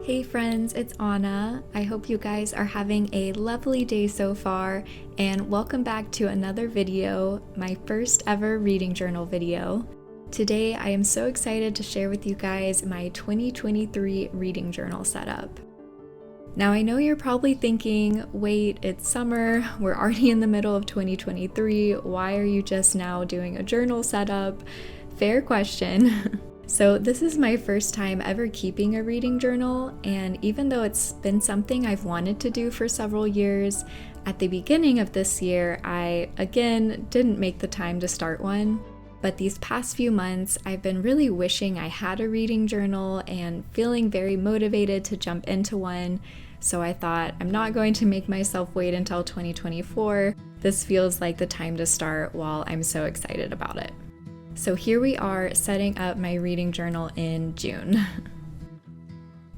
Hey friends, it's Anna. I hope you guys are having a lovely day so far, and welcome back to another video, my first ever reading journal video. Today I am so excited to share with you guys my 2023 reading journal setup. Now I know you're probably thinking, wait, it's summer, we're already in the middle of 2023, why are you just now doing a journal setup? Fair question. So this is my first time ever keeping a reading journal, and even though it's been something I've wanted to do for several years, at the beginning of this year I again didn't make the time to start one. But these past few months I've been really wishing I had a reading journal and feeling very motivated to jump into one. So I thought, I'm not going to make myself wait until 2024. This feels like the time to start while I'm so excited about it. So here we are setting up my reading journal in June.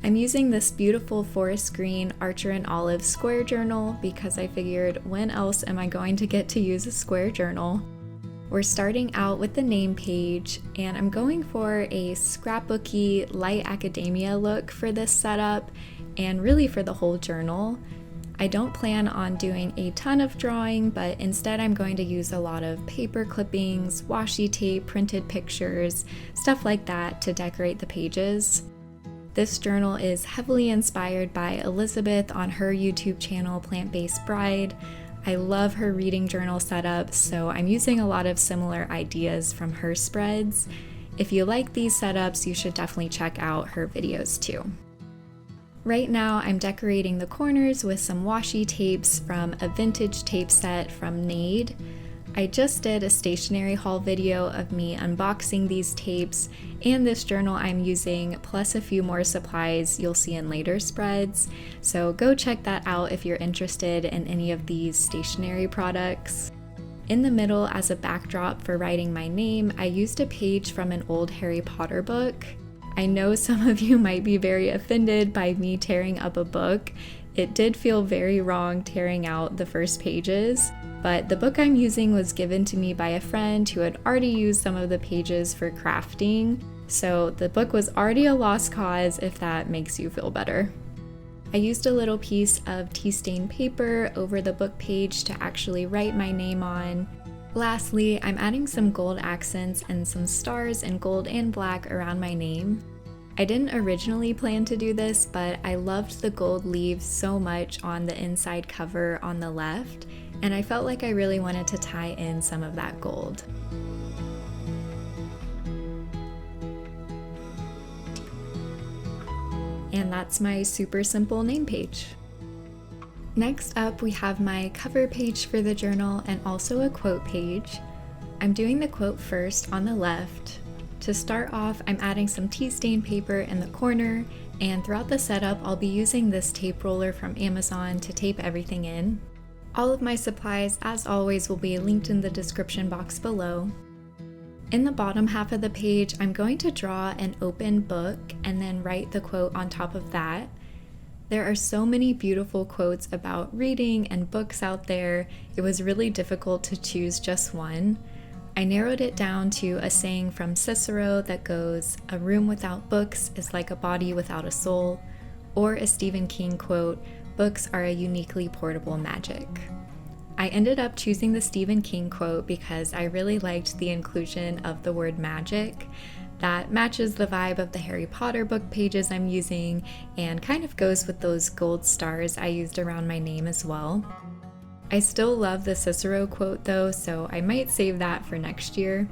I'm using this beautiful forest green Archer and Olive square journal because I figured, when else am I going to get to use a square journal? We're starting out with the name page, and I'm going for a scrapbooky light academia look for this setup and really for the whole journal. I don't plan on doing a ton of drawing, but instead I'm going to use a lot of paper clippings, washi tape, printed pictures, stuff like that to decorate the pages. This journal is heavily inspired by Elizabeth on her YouTube channel Plant-Based Bride. I love her reading journal setup, so I'm using a lot of similar ideas from her spreads. If you like these setups, you should definitely check out her videos too. Right now, I'm decorating the corners with some washi tapes from a vintage tape set from Nade. I just did a stationery haul video of me unboxing these tapes and this journal I'm using, plus a few more supplies you'll see in later spreads. So go check that out if you're interested in any of these stationery products. In the middle, as a backdrop for writing my name, I used a page from an old Harry Potter book. I know some of you might be very offended by me tearing up a book. It did feel very wrong tearing out the first pages, but the book I'm using was given to me by a friend who had already used some of the pages for crafting, so the book was already a lost cause if that makes you feel better. I used a little piece of tea stain paper over the book page to actually write my name on. Lastly, I'm adding some gold accents and some stars in gold and black around my name. I didn't originally plan to do this, but I loved the gold leaves so much on the inside cover on the left, and I felt like I really wanted to tie in some of that gold. And that's my super simple name page. Next up, we have my cover page for the journal and also a quote page. I'm doing the quote first on the left. To start off, I'm adding some tea stain paper in the corner, and throughout the setup, I'll be using this tape roller from Amazon to tape everything in. All of my supplies, as always, will be linked in the description box below. In the bottom half of the page, I'm going to draw an open book and then write the quote on top of that. There are so many beautiful quotes about reading and books out there, it was really difficult to choose just one. I narrowed it down to a saying from Cicero that goes, "A room without books is like a body without a soul," or a Stephen King quote, "Books are a uniquely portable magic." I ended up choosing the Stephen King quote because I really liked the inclusion of the word magic. That matches the vibe of the Harry Potter book pages I'm using and kind of goes with those gold stars I used around my name as well. I still love the Cicero quote though, so I might save that for next year.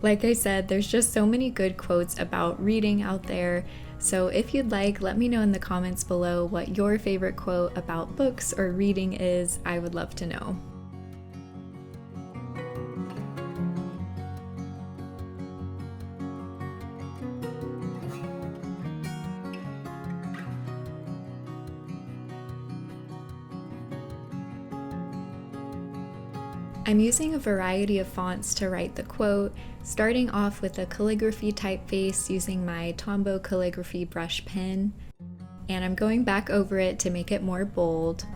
Like I said, there's just so many good quotes about reading out there, so if you'd like, let me know in the comments below what your favorite quote about books or reading is. I would love to know. I'm using a variety of fonts to write the quote, starting off with a calligraphy typeface using my Tombow calligraphy brush pen, and I'm going back over it to make it more bold.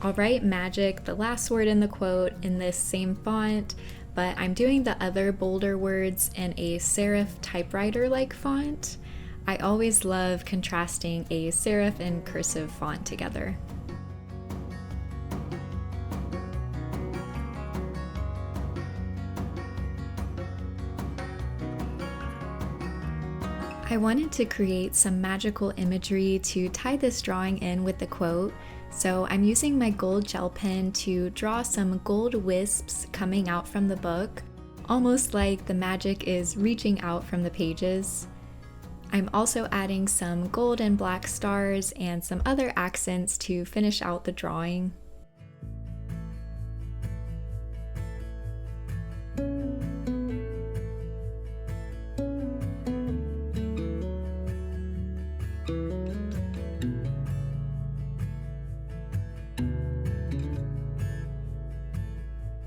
I'll write magic, the last word in the quote, in this same font, but I'm doing the other bolder words in a serif typewriter-like font. I always love contrasting a serif and cursive font together. I wanted to create some magical imagery to tie this drawing in with the quote, so I'm using my gold gel pen to draw some gold wisps coming out from the book, almost like the magic is reaching out from the pages. I'm also adding some gold and black stars and some other accents to finish out the drawing.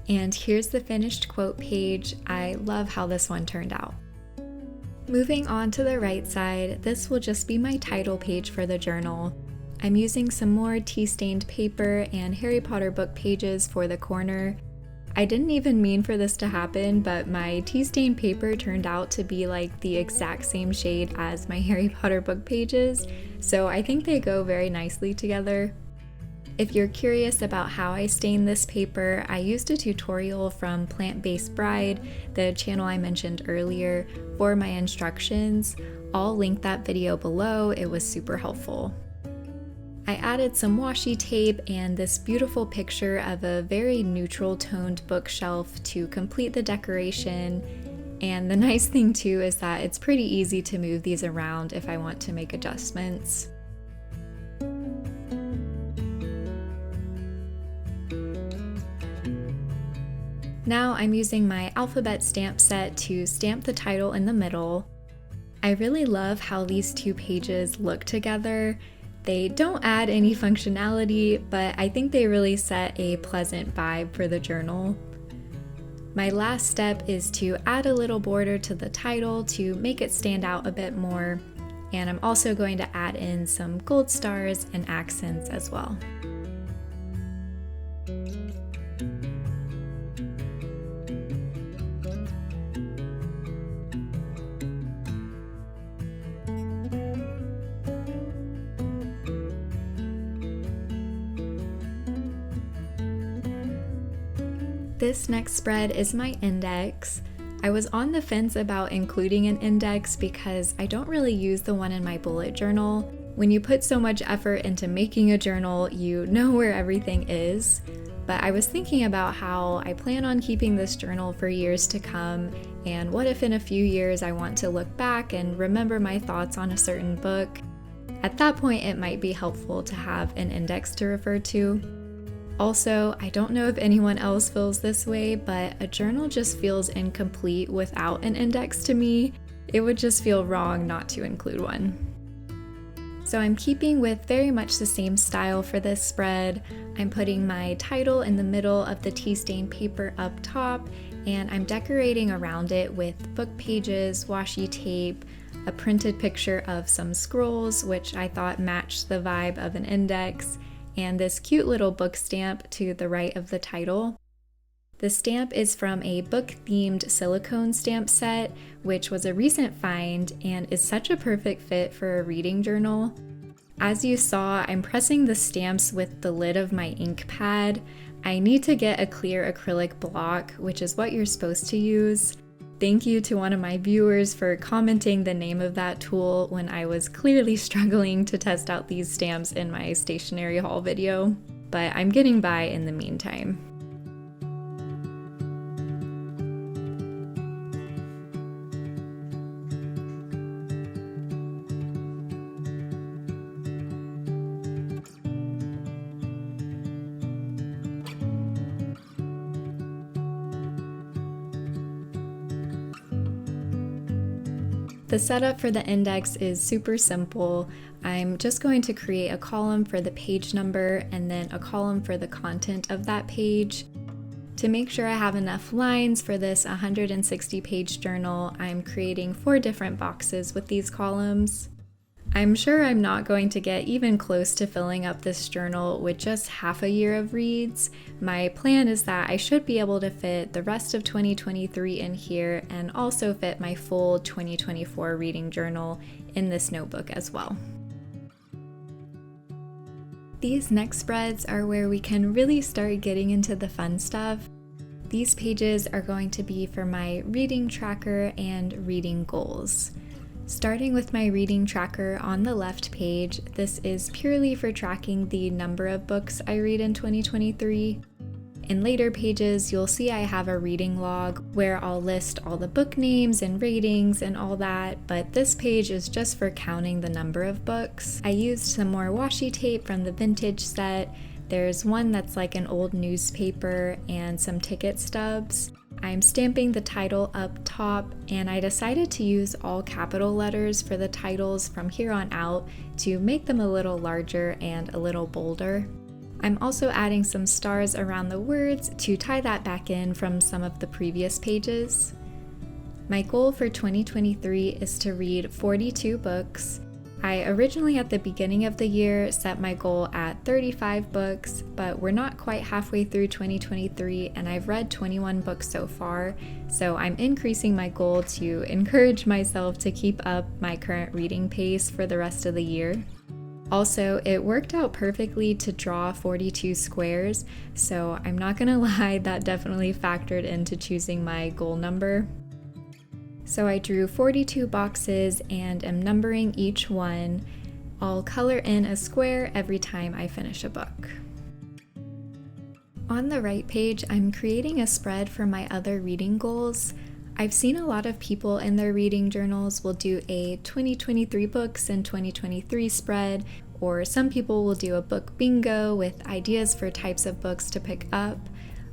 And here's the finished quote page. I love how this one turned out. Moving on to the right side, this will just be my title page for the journal. I'm using some more tea-stained paper and Harry Potter book pages for the corner. I didn't even mean for this to happen, but my tea-stained paper turned out to be like the exact same shade as my Harry Potter book pages, so I think they go very nicely together. If you're curious about how I stain this paper, I used a tutorial from Plant-Based Bride, the channel I mentioned earlier, for my instructions. I'll link that video below, it was super helpful. I added some washi tape and this beautiful picture of a very neutral toned bookshelf to complete the decoration. And the nice thing too is that it's pretty easy to move these around if I want to make adjustments. Now I'm using my alphabet stamp set to stamp the title in the middle. I really love how these two pages look together. They don't add any functionality, but I think they really set a pleasant vibe for the journal. My last step is to add a little border to the title to make it stand out a bit more, and I'm also going to add in some gold stars and accents as well. This next spread is my index. I was on the fence about including an index because I don't really use the one in my bullet journal. When you put so much effort into making a journal, you know where everything is. But I was thinking about how I plan on keeping this journal for years to come, and what if in a few years I want to look back and remember my thoughts on a certain book? At that point, it might be helpful to have an index to refer to. Also, I don't know if anyone else feels this way, but a journal just feels incomplete without an index to me. It would just feel wrong not to include one. So I'm keeping with very much the same style for this spread. I'm putting my title in the middle of the tea-stained paper up top, and I'm decorating around it with book pages, washi tape, a printed picture of some scrolls, which I thought matched the vibe of an index, and this cute little book stamp to the right of the title. The stamp is from a book-themed silicone stamp set, which was a recent find and is such a perfect fit for a reading journal. As you saw, I'm pressing the stamps with the lid of my ink pad. I need to get a clear acrylic block, which is what you're supposed to use. Thank you to one of my viewers for commenting the name of that tool when I was clearly struggling to test out these stamps in my stationery haul video, but I'm getting by in the meantime. The setup for the index is super simple. I'm just going to create a column for the page number and then a column for the content of that page. To make sure I have enough lines for this 160-page journal, I'm creating 4 different boxes with these columns. I'm sure I'm not going to get even close to filling up this journal with just half a year of reads. My plan is that I should be able to fit the rest of 2023 in here and also fit my full 2024 reading journal in this notebook as well. These next spreads are where we can really start getting into the fun stuff. These pages are going to be for my reading tracker and reading goals. Starting with my reading tracker on the left page, this is purely for tracking the number of books I read in 2023. In later pages, you'll see I have a reading log where I'll list all the book names and ratings and all that, but this page is just for counting the number of books. I used some more washi tape from the vintage set. There's one that's like an old newspaper and some ticket stubs. I'm stamping the title up top, and I decided to use all capital letters for the titles from here on out to make them a little larger and a little bolder. I'm also adding some stars around the words to tie that back in from some of the previous pages. My goal for 2023 is to read 42 books. I originally at the beginning of the year set my goal at 35 books, but we're not quite halfway through 2023 and I've read 21 books so far, so I'm increasing my goal to encourage myself to keep up my current reading pace for the rest of the year. Also, it worked out perfectly to draw 42 squares, so I'm not gonna lie, that definitely factored into choosing my goal number. So I drew 42 boxes and am numbering each one. I'll color in a square every time I finish a book. On the right page, I'm creating a spread for my other reading goals. I've seen a lot of people in their reading journals will do a 2023 books in 2023 spread, or some people will do a book bingo with ideas for types of books to pick up.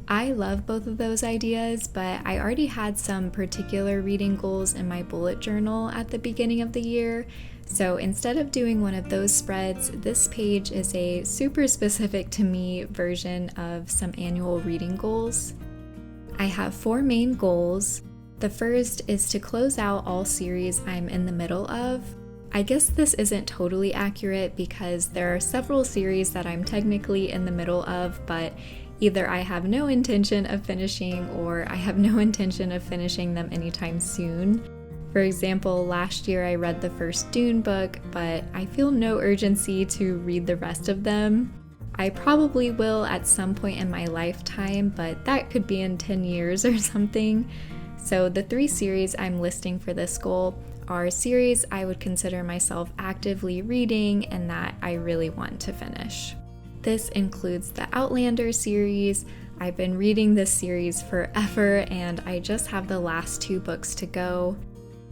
I love both of those ideas, but I already had some particular reading goals in my bullet journal at the beginning of the year, so instead of doing one of those spreads, this page is a super specific to me version of some annual reading goals. I have 4 main goals. The first is to close out all series I'm in the middle of. I guess this isn't totally accurate because there are several series that I'm technically in the middle of, but either I have no intention of finishing or I have no intention of finishing them anytime soon. For example, last year I read the first Dune book, but I feel no urgency to read the rest of them. I probably will at some point in my lifetime, but that could be in 10 years or something. So the 3 series I'm listing for this goal are series I would consider myself actively reading and that I really want to finish. This includes the Outlander series. I've been reading this series forever and I just have the last 2 books to go.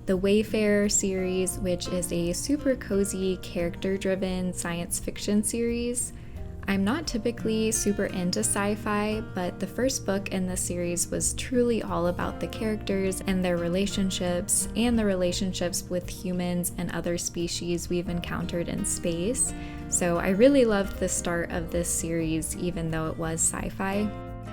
The Wayfarer series, which is a super cozy, character-driven science fiction series. I'm not typically super into sci-fi, but the first book in the series was truly all about the characters and their relationships and the relationships with humans and other species we've encountered in space. So I really loved the start of this series, even though it was sci-fi.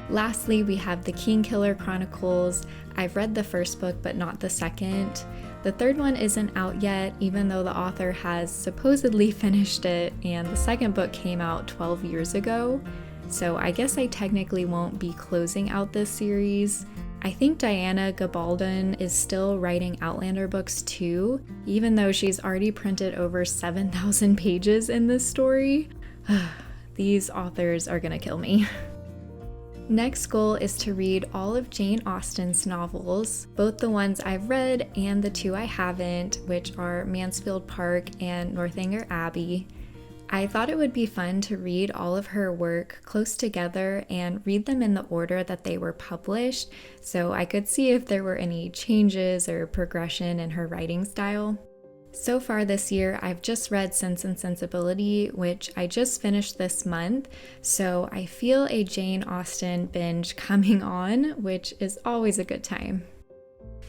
Lastly, we have the Kingkiller Chronicles. I've read the first book, but not the second. The third one isn't out yet, even though the author has supposedly finished it, and the second book came out 12 years ago. So I guess I technically won't be closing out this series. I think Diana Gabaldon is still writing Outlander books too, even though she's already printed over 7,000 pages in this story. These authors are gonna kill me. Next goal is to read all of Jane Austen's novels, both the ones I've read and the 2 I haven't, which are Mansfield Park and Northanger Abbey. I thought it would be fun to read all of her work close together and read them in the order that they were published, so I could see if there were any changes or progression in her writing style. So far this year, I've just read Sense and Sensibility, which I just finished this month, so I feel a Jane Austen binge coming on, which is always a good time.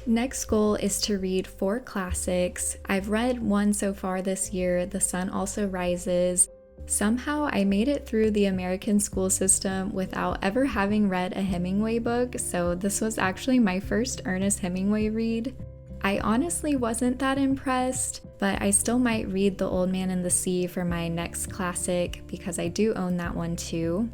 Next goal is to read 4 classics. I've read 1 so far this year, The Sun Also Rises. Somehow I made it through the American school system without ever having read a Hemingway book, so this was actually my first Ernest Hemingway read. I honestly wasn't that impressed, but I still might read The Old Man and the Sea for my next classic because I do own that one too.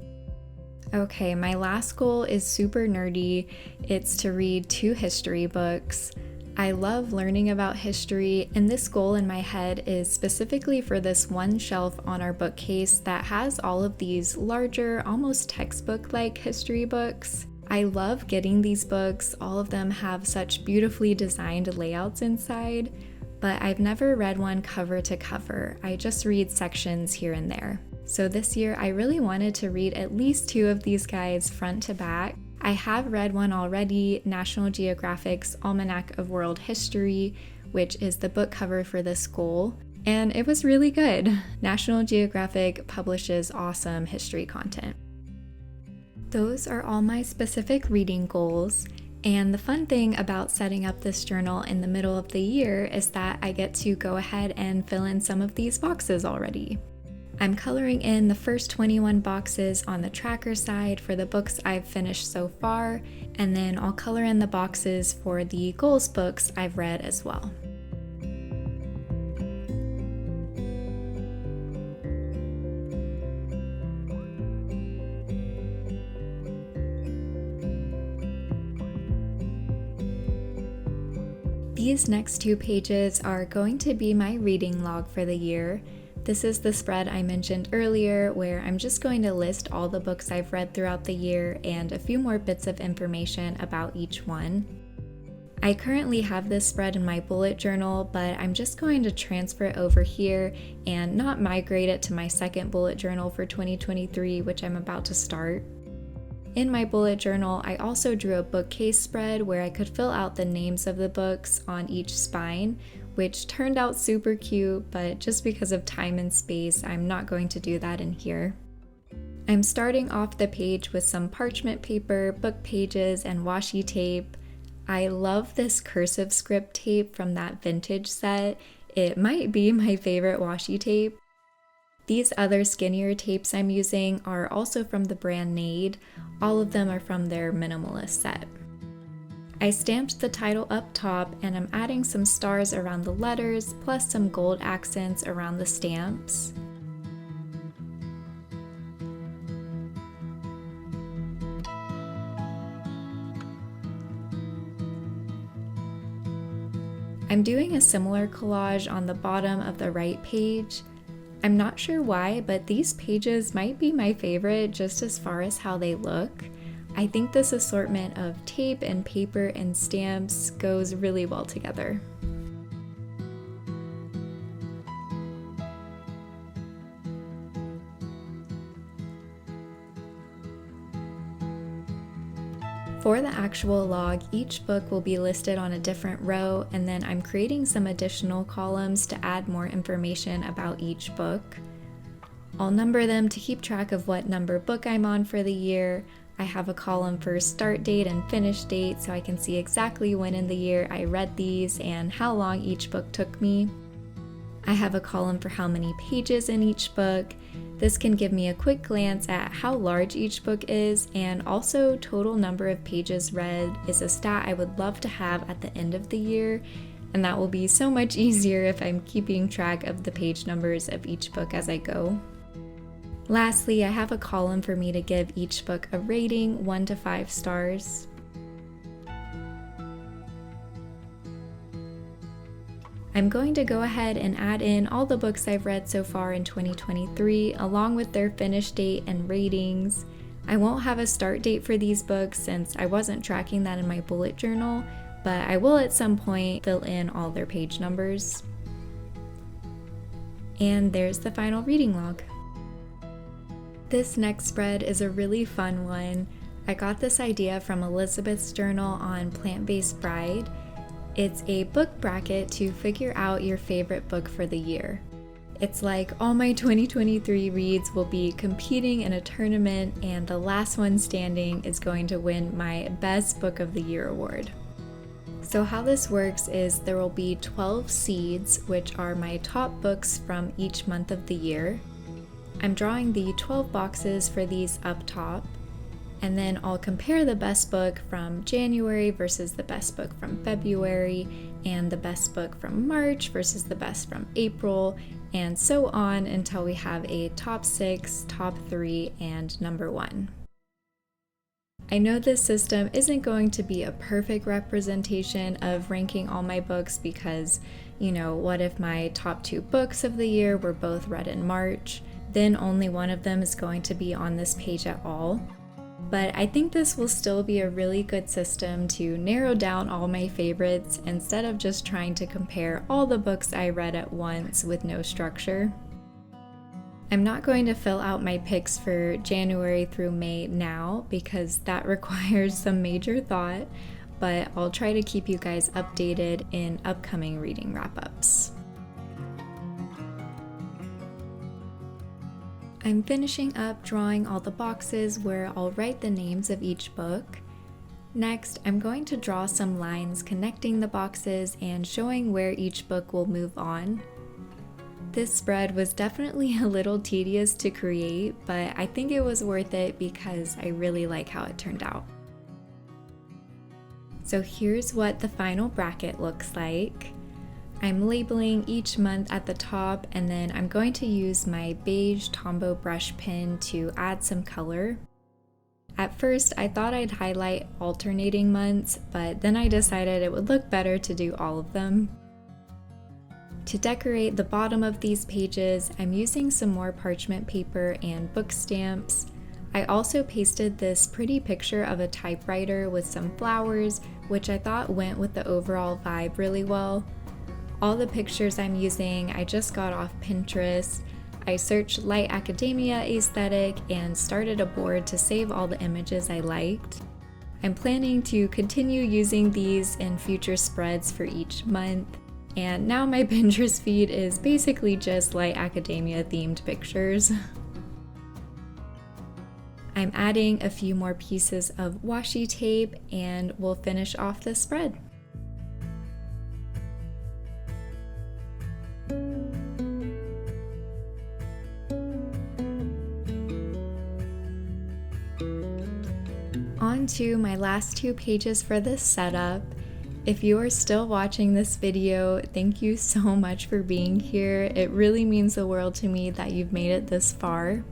Okay, my last goal is super nerdy. It's to read 2 history books. I love learning about history, and this goal in my head is specifically for this one shelf on our bookcase that has all of these larger, almost textbook-like history books. I love getting these books. All of them have such beautifully designed layouts inside, but I've never read one cover to cover. I just read sections here and there. So this year, I really wanted to read at least 2 of these guides front to back. I have read one already, National Geographic's Almanac of World History, which is the book cover for this goal, and it was really good. National Geographic publishes awesome history content. Those are all my specific reading goals, and the fun thing about setting up this journal in the middle of the year is that I get to go ahead and fill in some of these boxes already. I'm coloring in the first 21 boxes on the tracker side for the books I've finished so far, and then I'll color in the boxes for the goals books I've read as well. These next 2 pages are going to be my reading log for the year. This is the spread I mentioned earlier where I'm just going to list all the books I've read throughout the year and a few more bits of information about each one. I currently have this spread in my bullet journal, but I'm just going to transfer it over here and not migrate it to my second bullet journal for 2023, which I'm about to start. In my bullet journal, I also drew a bookcase spread where I could fill out the names of the books on each spine, which turned out super cute, but just because of time and space, I'm not going to do that in here. I'm starting off the page with some parchment paper, book pages, and washi tape. I love this cursive script tape from that vintage set. It might be my favorite washi tape. These other skinnier tapes I'm using are also from the brand Nade. All of them are from their minimalist set. I stamped the title up top and I'm adding some stars around the letters plus some gold accents around the stamps. I'm doing a similar collage on the bottom of the right page. I'm not sure why, but these pages might be my favorite just as far as how they look. I think this assortment of tape and paper and stamps goes really well together. For the actual log, each book will be listed on a different row, and then I'm creating some additional columns to add more information about each book. I'll number them to keep track of what number book I'm on for the year. I have a column for start date and finish date so I can see exactly when in the year I read these and how long each book took me. I have a column for how many pages in each book. This can give me a quick glance at how large each book is, and also total number of pages read is a stat I would love to have at the end of the year, and that will be so much easier if I'm keeping track of the page numbers of each book as I go. Lastly, I have a column for me to give each book a rating, 1 to 5 stars. I'm going to go ahead and add in all the books I've read so far in 2023, along with their finish date and ratings. I won't have a start date for these books since I wasn't tracking that in my bullet journal, but I will at some point fill in all their page numbers. And there's the final reading log. This next spread is a really fun one. I got this idea from Elizabeth's journal on Plant-Based Bride. It's a book bracket to figure out your favorite book for the year. It's like all my 2023 reads will be competing in a tournament, and the last one standing is going to win my Best Book of the Year award. So how this works is there will be 12 seeds, which are my top books from each month of the year. I'm drawing the 12 boxes for these up top, and then I'll compare the best book from January versus the best book from February, and the best book from March versus the best from April, and so on until we have a top 6, top 3, and number 1. I know this system isn't going to be a perfect representation of ranking all my books because, what if my top 2 books of the year were both read in March? Then only one of them is going to be on this page at all. But I think this will still be a really good system to narrow down all my favorites instead of just trying to compare all the books I read at once with no structure. I'm not going to fill out my picks for January through May now because that requires some major thought, but I'll try to keep you guys updated in upcoming reading wrap-ups. I'm finishing up drawing all the boxes where I'll write the names of each book. Next, I'm going to draw some lines connecting the boxes and showing where each book will move on. This spread was definitely a little tedious to create, but I think it was worth it because I really like how it turned out. So here's what the final bracket looks like. I'm labeling each month at the top, and then I'm going to use my beige Tombow brush pen to add some color. At first, I thought I'd highlight alternating months, but then I decided it would look better to do all of them. To decorate the bottom of these pages, I'm using some more parchment paper and book stamps. I also pasted this pretty picture of a typewriter with some flowers, which I thought went with the overall vibe really well. All the pictures I'm using I just got off Pinterest. I searched light academia aesthetic and started a board to save all the images I liked. I'm planning to continue using these in future spreads for each month. And now my Pinterest feed is basically just light academia themed pictures. I'm adding a few more pieces of washi tape and we'll finish off the spread. On to my last 2 pages for this setup. If you are still watching this video, thank you so much for being here. It really means the world to me that you've made it this far.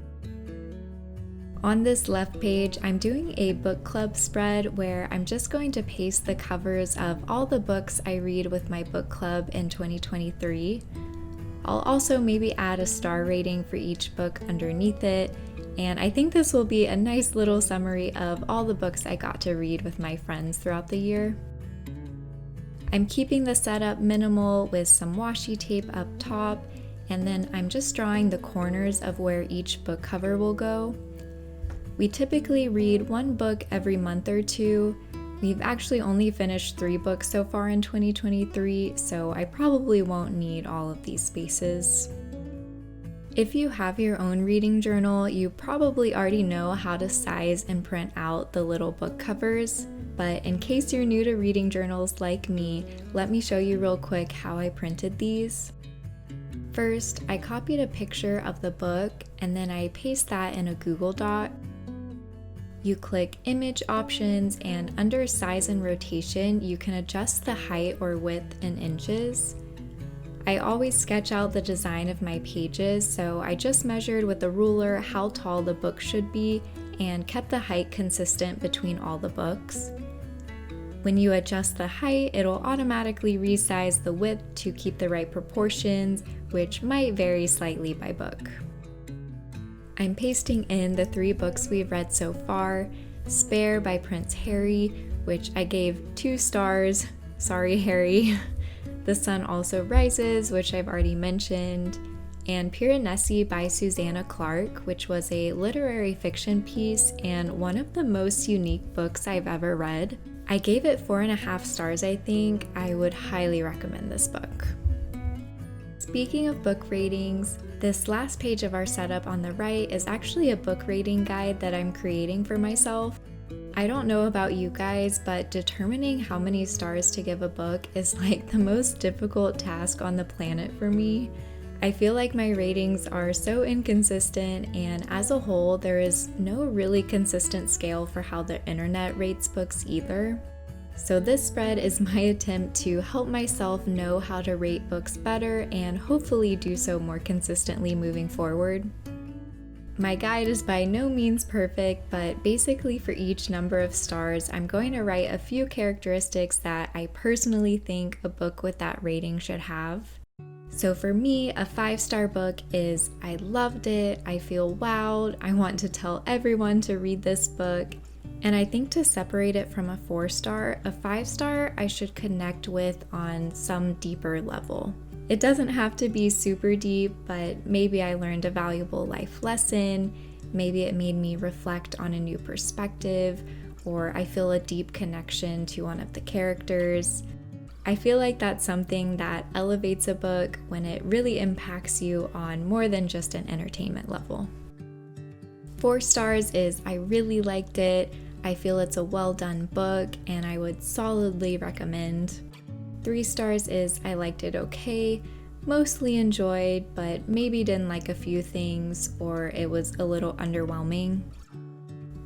On this left page, I'm doing a book club spread where I'm just going to paste the covers of all the books I read with my book club in 2023. I'll also maybe add a star rating for each book underneath it, and I think this will be a nice little summary of all the books I got to read with my friends throughout the year. I'm keeping the setup minimal with some washi tape up top, and then I'm just drawing the corners of where each book cover will go. We typically read 1 book every month or 2. We've actually only finished 3 books so far in 2023, so I probably won't need all of these spaces. If you have your own reading journal, you probably already know how to size and print out the little book covers. But in case you're new to reading journals like me, let me show you real quick how I printed these. First, I copied a picture of the book and then I paste that in a Google Doc. You click Image Options, and under Size and Rotation, you can adjust the height or width in inches. I always sketch out the design of my pages, so I just measured with a ruler how tall the book should be and kept the height consistent between all the books. When you adjust the height, it'll automatically resize the width to keep the right proportions, which might vary slightly by book. I'm pasting in the 3 books we've read so far: Spare by Prince Harry, which I gave 2 stars, sorry Harry. The Sun Also Rises, which I've already mentioned, and Piranesi by Susanna Clarke, which was a literary fiction piece and one of the most unique books I've ever read. I gave it 4.5 stars, I think. I would highly recommend this book. Speaking of book ratings, this last page of our setup on the right is actually a book rating guide that I'm creating for myself. I don't know about you guys, but determining how many stars to give a book is like the most difficult task on the planet for me. I feel like my ratings are so inconsistent, and as a whole, there is no really consistent scale for how the internet rates books either. So this spread is my attempt to help myself know how to rate books better and hopefully do so more consistently moving forward. My guide is by no means perfect, but basically for each number of stars, I'm going to write a few characteristics that I personally think a book with that rating should have. So for me, a 5-star book is I loved it, I feel wowed, I want to tell everyone to read this book. And I think to separate it from a 4-star, a 5-star I should connect with on some deeper level. It doesn't have to be super deep, but maybe I learned a valuable life lesson, maybe it made me reflect on a new perspective, or I feel a deep connection to one of the characters. I feel like that's something that elevates a book when it really impacts you on more than just an entertainment level. 4 stars is I really liked it, I feel it's a well done book, and I would solidly recommend. 3 stars is I liked it okay, mostly enjoyed, but maybe didn't like a few things or it was a little underwhelming.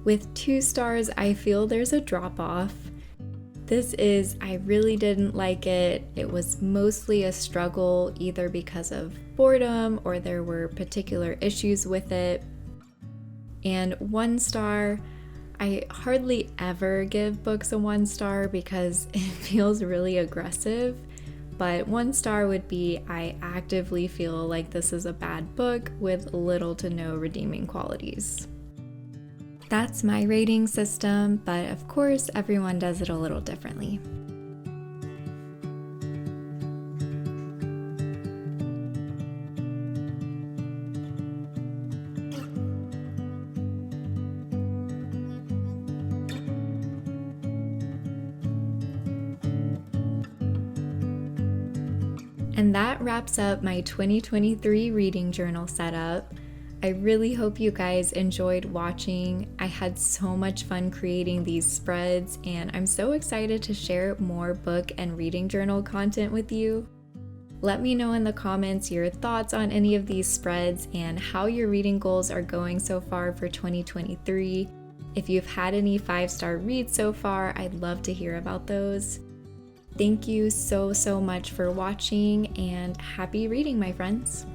With 2 stars, I feel there's a drop off. This is I really didn't like it. It was mostly a struggle either because of boredom or there were particular issues with it. And 1 star, I hardly ever give books a 1 star because it feels really aggressive, but 1 star would be I actively feel like this is a bad book with little to no redeeming qualities. That's my rating system, but of course everyone does it a little differently. And that wraps up my 2023 reading journal setup. I really hope you guys enjoyed watching. I had so much fun creating these spreads, and I'm so excited to share more book and reading journal content with you. Let me know in the comments your thoughts on any of these spreads and how your reading goals are going so far for 2023. If you've had any 5-star reads so far, I'd love to hear about those. Thank you so much for watching, and happy reading, my friends.